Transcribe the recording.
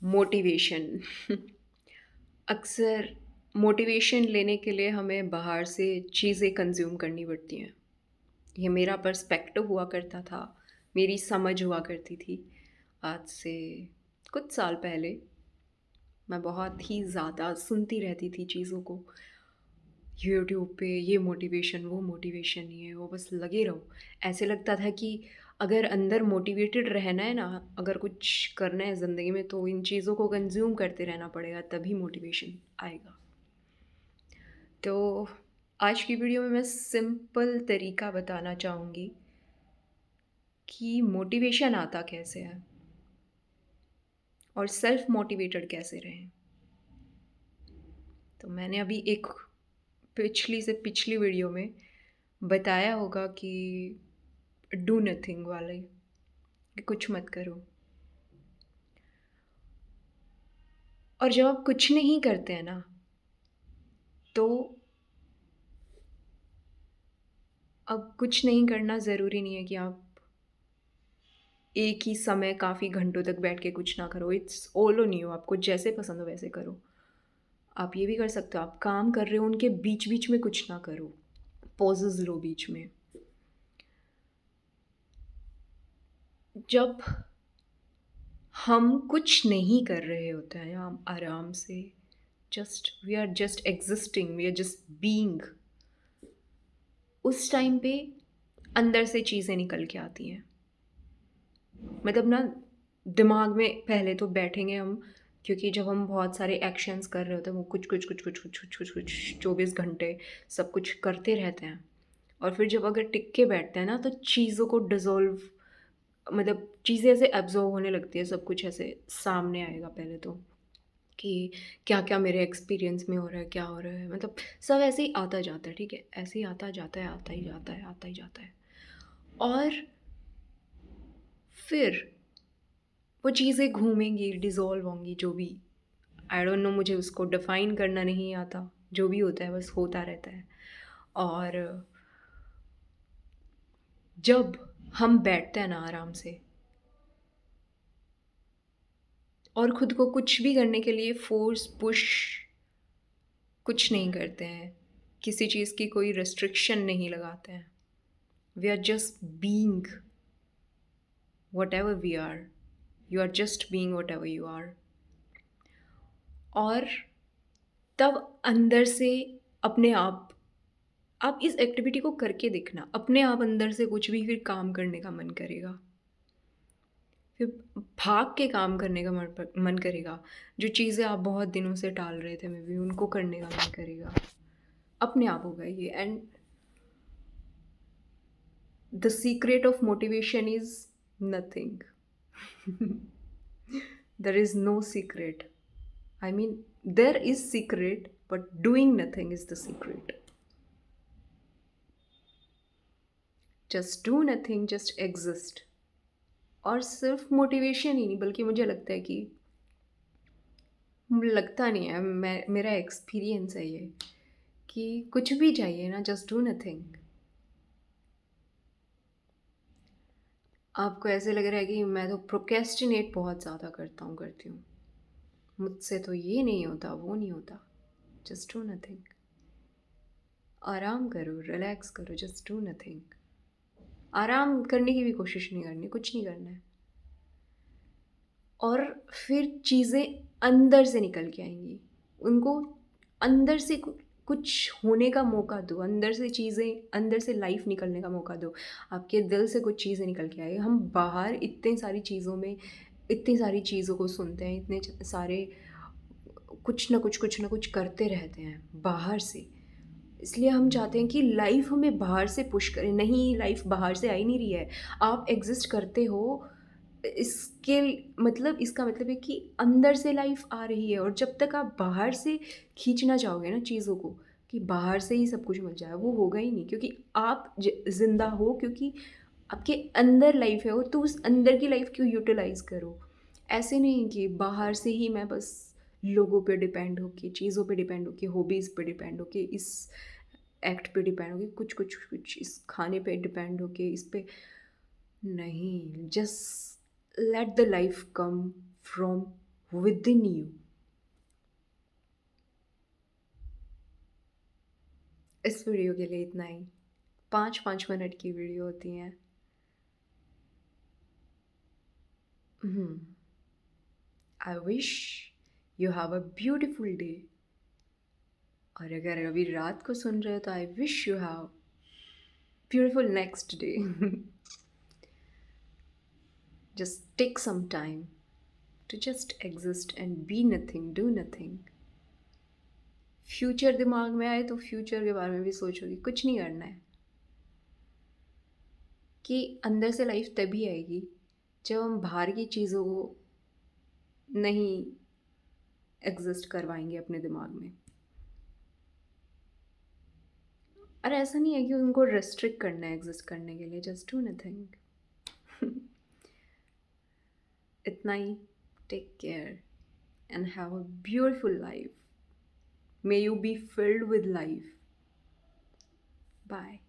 Motivation अक्सर motivation लेने के लिए हमें बाहर से चीज़ें कंज्यूम करनी पड़ती हैं। ये मेरा पर्सपेक्टिव हुआ करता था, मेरी समझ हुआ करती थी। आज से कुछ साल पहले मैं बहुत ही ज़्यादा सुनती रहती थी चीज़ों को। यूट्यूब पे ये मोटिवेशन, वो मोटिवेशन, ये वो बस लगे रहो। ऐसे लगता था कि अगर अंदर मोटिवेटेड रहना है ना, अगर कुछ करना है ज़िंदगी में तो इन चीज़ों को कंज़्यूम करते रहना पड़ेगा तभी मोटिवेशन आएगा। तो आज की वीडियो में मैं सिंपल तरीका बताना चाहूँगी कि मोटिवेशन आता कैसे है और सेल्फ मोटिवेटेड कैसे रहें। तो मैंने अभी एक पिछली से पिछली वीडियो में बताया होगा कि डू नथिंग वाले कि कुछ मत करो। और जब आप कुछ नहीं करते हैं ना, तो अब कुछ नहीं करना ज़रूरी नहीं है कि आप एक ही समय काफ़ी घंटों तक बैठ के कुछ ना करो। इट्स ऑल ऑन यू, आपको जैसे पसंद हो वैसे करो। आप ये भी कर सकते हो, आप काम कर रहे हो उनके बीच-बीच में कुछ ना करो। पॉज़ेज़ लो बीच में। जब हम कुछ नहीं कर रहे होते हैं, हम आराम से we are just existing, we are just being, उस टाइम पे अंदर से चीज़ें निकल के आती हैं। मतलब ना, दिमाग में पहले तो बैठेंगे हम, क्योंकि जब हम बहुत सारे एक्शंस कर रहे होते हैं वो कुछ 24 घंटे सब कुछ करते रहते हैं। और फिर जब अगर टिक के बैठते हैं ना, तो चीज़ों को डिज़ोल्व, मतलब चीज़ें ऐसे एब्ज़ॉर्ब होने लगती है, सब कुछ ऐसे सामने आएगा पहले तो, कि क्या-क्या मेरे एक्सपीरियंस में हो रहा है, क्या हो रहा है, मतलब सब ऐसे ही आता जाता है, ठीक है? ऐसे ही आता जाता है, आता ही जाता है, आता ही जाता है। और फिर वो चीज़ें घूमेंगी, डिज़ॉल्व होंगी, जो भी, आई डोंट नो, मुझे उसको डिफ़ाइन करना नहीं आता। जो भी होता है बस होता रहता है। और जब हम बैठते हैं ना आराम से और खुद को कुछ भी करने के लिए फ़ोर्स, पुश कुछ नहीं करते हैं, किसी चीज़ की कोई रिस्ट्रिक्शन नहीं लगाते हैं। We are just being whatever we are. You are just being whatever you are. और तब अंदर से अपने आप इस एक्टिविटी को करके देखना, अपने आप अंदर से कुछ भी फिर काम करने का मन करेगा। फिर भाग के काम करने का मन करेगा। जो चीज़ें आप बहुत दिनों से टाल रहे थे, मे बी उनको करने का मन करेगा। अपने आप होगा ये। And the secret of motivation is nothing. There is no secret. I mean, there is secret but doing nothing is the secret. Just do nothing, just exist. और सिर्फ मोटिवेशन ही नहीं, बल्कि मुझे लगता है कि, लगता नहीं है, मेरा एक्सपीरियंस है ये, कि कुछ भी चाहिए ना, जस्ट डू नथिंग। आपको ऐसे लग रहा है कि मैं तो प्रोक्रेस्टिनेट बहुत ज़्यादा करती हूँ, मुझसे तो ये नहीं होता, वो नहीं होता। Just do nothing. आराम करो, रिलैक्स करो, जस्ट डू नथिंग। आराम करने की भी कोशिश नहीं करनी, कुछ नहीं करना है। और फिर चीज़ें अंदर से निकल के आएँगी। उनको अंदर से कुछ होने का मौका दो, अंदर से चीज़ें, अंदर से लाइफ़ निकलने का मौका दो। आपके दिल से कुछ चीज़ें निकल के आएगी। हम बाहर इतनी सारी चीज़ों में, इतनी सारी चीज़ों को सुनते हैं, इतने सारे कुछ ना कुछ करते रहते हैं बाहर से। इसलिए हम चाहते हैं कि लाइफ़ हमें बाहर से पुश करे। नहीं, लाइफ़ बाहर से आ ही नहीं रही है। आप एग्ज़िस्ट करते हो, इसके मतलब, इसका मतलब है कि अंदर से लाइफ़ आ रही है। और जब तक आप बाहर से खींचना चाहोगे ना चीज़ों को, कि बाहर से ही सब कुछ मिल जाए, वो होगा ही नहीं। क्योंकि आप ज़िंदा हो, क्योंकि आपके अंदर लाइफ़ है वो, तो उस अंदर की लाइफ़ को यूटिलाइज़ करो। ऐसे नहीं कि बाहर से ही मैं बस लोगों पे डिपेंड होके, चीज़ों पे डिपेंड होके, हॉबीज़ पे डिपेंड होके, इस एक्ट पे डिपेंड होके, कुछ इस खाने पे डिपेंड होके, इस पे नहीं। Just let the life come from within you. इस वीडियो के लिए इतना ही। 5-5 मिनट की वीडियो होती हैं। I wish you have a beautiful day. और अगर अभी रात को सुन रहे हो तो I wish you have beautiful next day. Just take some time to just exist and be nothing, do nothing. Future दिमाग में आए तो फ्यूचर के बारे में भी सोचोगी, कुछ नहीं करना है। कि अंदर से लाइफ तभी आएगी जब हम बाहर की चीज़ों को नहीं एग्जिस्ट करवाएंगे अपने दिमाग में। और ऐसा नहीं है कि उनको रेस्ट्रिक्ट करना है एग्जिस्ट करने के लिए, जस्ट डू नथिंग। इतना ही। Take care and have a beautiful life. May you be filled with life. Bye.